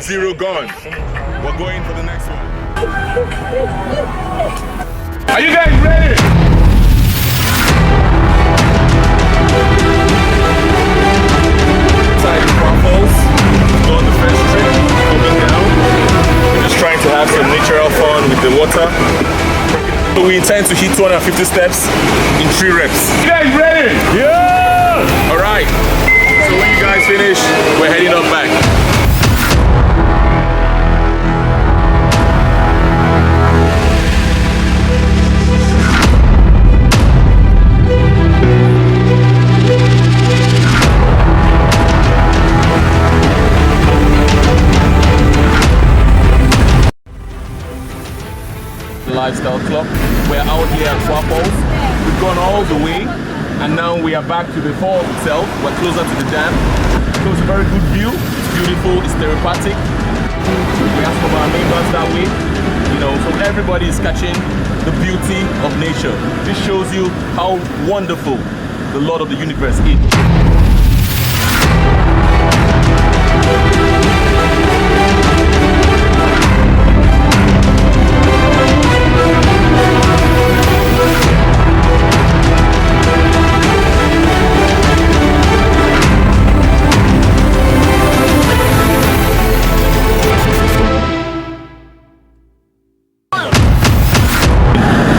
3.0 gone. We're going for the next one. Are you guys ready? Inside Waffles, go on the first trip, coming down. We're just trying to have some natural fun with the water. So we intend to hit 250 steps in 3 reps. You guys ready? Yeah! Alright. So when you guys finish, we're heading up back. Lifestyle Club. We're out here at Waffles. We've gone all the way and now we are back to the fall itself. We're closer to the dam. So it's a very good view. It's beautiful, it's therapeutic. We have some of our neighbors that way. You know, so everybody is catching the beauty of nature. This shows you how wonderful the Lord of the universe is.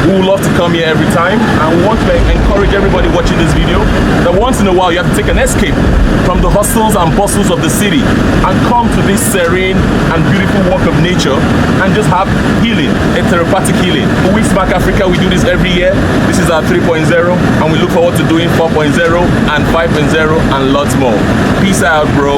We would love to come here every time, and we want to encourage everybody watching this video that once in a while you have to take an escape from the hustles and bustles of the city and come to this serene and beautiful walk of nature and just have healing, a therapeutic healing. We Smack Africa, we do this every year. This is our 3.0 and we look forward to doing 4.0 and 5.0 and lots more. Peace out, bro.